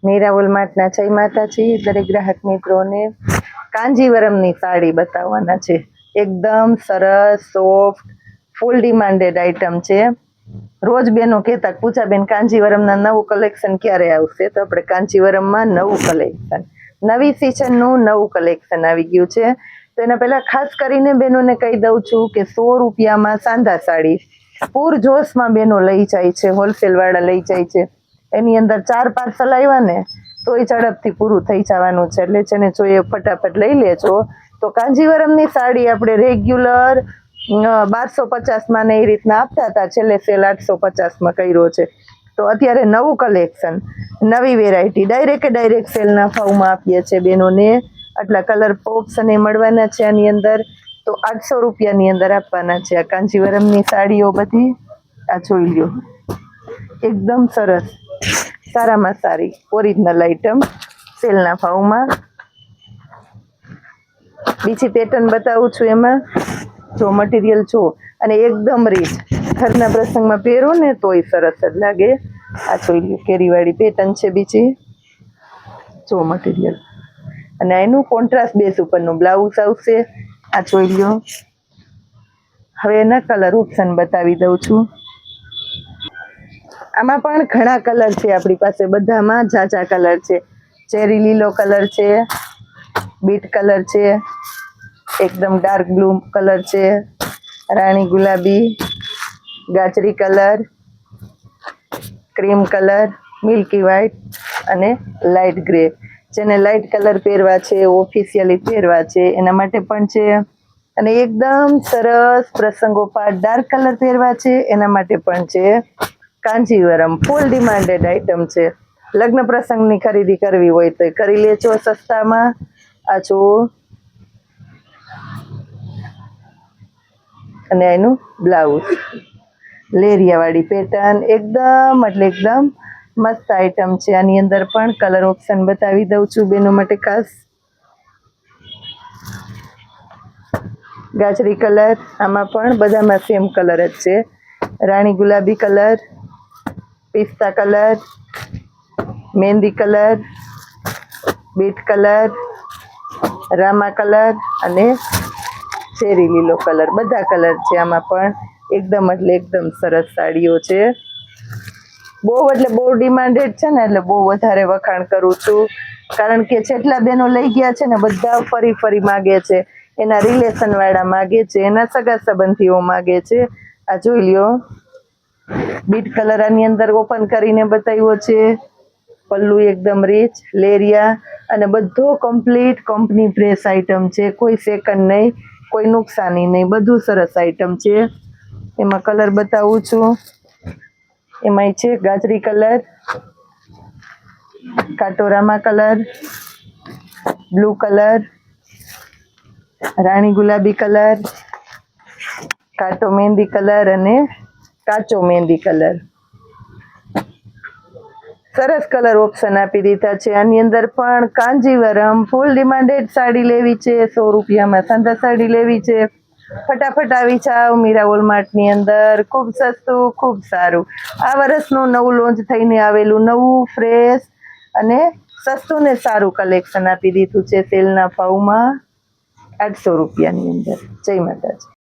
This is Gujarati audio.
મીરાવોલ માર્ટના જય માતાજી દરેક ગ્રાહક મિત્રોને કાંજીવરમની સાડી બતાવવાના છે. એકદમ સરસ સોફ્ટ ફૂલ ડિમાન્ડેડ આઈટમ છે. રોજ બેનો કહેતા પૂજાબેન કાંજીવરમના નવું કલેક્શન ક્યારે આવશે, તો આપણે કાંજીવરમમાં નવું કલેક્શન, નવી સિઝનનું નવું કલેક્શન આવી ગયું છે. તો એના પહેલા ખાસ કરીને બહેનોને કહી દઉં છું કે 100 રૂપિયામાં સાંધા સાડી પૂર જોશમાં બહેનો લઈ જાય છે, હોલસેલ વાળા લઈ જાય છે. એની અંદર 4 પાર્સલ આવ્યા ને તોય ઝડપથી પૂરું થઈ જવાનું છે, એટલે જેને જોઈએ ફટાફટ લઈ લેજો. તો કાંજીવરમની સાડી આપણે રેગ્યુલર 1250માં ને એ રીતના આપતા હતા, છેલ્લે સેલ 850માં કર્યો છે. તો અત્યારે નવું કલેક્શન, નવી વેરાયટી ડાયરેક્ટ સેલના ભાવમાં આપીએ છીએ બહેનોને. આટલા કલર ઓપ્શન મળવાના છે આની અંદર. તો 800 રૂપિયાની અંદર આપવાના છે આ કાંજીવરમની સાડીઓ બધી. આ જોઈ લો, એકદમ સરસ, સારામાં સારી ઓરિજિનલ આઈટમ સેલના ભાવમાં. બીજી પેટર્ન બતાવું છું. એમાં જો મટીરિયલ જો, અને એકદમ રીચ, ઘરના પ્રસંગમાં પહેરો ને તોય સરસ જ લાગે. આ જોઈ લો, કેરીવાળી પેટર્ન છે બીજી. જો મટીરિયલ, અને એનું કોન્ટ્રાસ્ટ બેઝ ઉપરનું બ્લાઉઝ આવશે. આ જોઈ લો. હવે એના કલર ઓપ્શન બતાવી દઉં છું. આમાં પણ ઘણા કલર છે આપણી પાસે, બધામાં ઝાઝા કલર છે. ચેરી લીલો કલર છે, બીટ કલર છે, એકદમ ડાર્ક બ્લુ કલર છે, રાણી ગુલાબી, ગાજરી colour, cream colour, milky white અને લાઇટ ગ્રે. જેને લાઇટ કલર પહેરવા છે, ઓફિશિયલી પહેરવા છે, એના માટે પણ છે. અને એકદમ સરસ પ્રસંગોપાત ડાર્ક કલર પહેરવા છે, એના માટે પણ છે. કાંજીવરમ ફૂલ ડિમાન્ડેડ આઈટમ છે. લગ્ન પ્રસંગની ખરીદી કરવી હોય તો કરી લેજો સસ્તામાં. આ જો, અને એનું બ્લાઉઝ લેરિયાવાળી પેટર્ન, એકદમ એટલે એકદમ મસ્ત આઈટમ છે. આની અંદર પણ કલર ઓપ્શન બતાવી દઉં છું બેનો માટે ખાસ. ગાજરી કલર, આમાં પણ બધામાં સેમ કલર જ છે. રાણી ગુલાબી કલર, પિસ્તા કલર, મહેંદી કલર, બીટ કલર, રામા કલર અને ચેરી લીલો કલર, બધા કલર છે આમાં પણ. એકદમ એટલે એકદમ સરસ સાડીઓ છે. બહુ એટલે બહુ ડિમાન્ડેડ છે ને, એટલે બહુ વધારે વખાણ કરું છું. કારણ કે જેટલા બહેનો લઈ ગયા છે ને, બધા ફરી માગે છે. એના રિલેશન વાળા માગે છે, એના સગા સંબંધીઓ માગે છે. આ જોઈ લ્યો, બીટ કલર આની અંદર ઓપન કરીને બતાવ્યો છે. પલ્લુ એકદમ રીચ, લેરિયા, અને બધો કમ્પ્લીટ કંપની ફ્રેશ આઈટમ છે. કોઈ સેકન્ડ નહીં, કોઈ નુકસાની નહીં, બધું સરસ આઈટમ છે. એમાં કલર બતાવું છું. એમાંય છે ગાજરી કલર, કાટોરામા કલર, બ્લુ કલર, રાણી ગુલાબી કલર, કાટો મહેંદી કલર અને કાચો મહેંદી કલર. સરસ કલર ઓપ્શન આપી દીધા છે. આની અંદર પણ કાંજીવરમ ફૂલ ડિમાન્ડેડ સાડી લેવી છે, 100 રૂપિયામાં સાંધા સાડી લેવી છે, ફટાફટ આવી જાવ મીરાવોલ માર્ટની અંદર. ખૂબ સસ્તું, ખૂબ સારું. આ વર્ષનું નવું લોન્ચ થઈને આવેલું નવું ફ્રેશ અને સસ્તું ને સારું કલેક્શન આપી દીધું છે સેલના ભાવમાં 800 રૂપિયાની અંદર. જય માતાજી.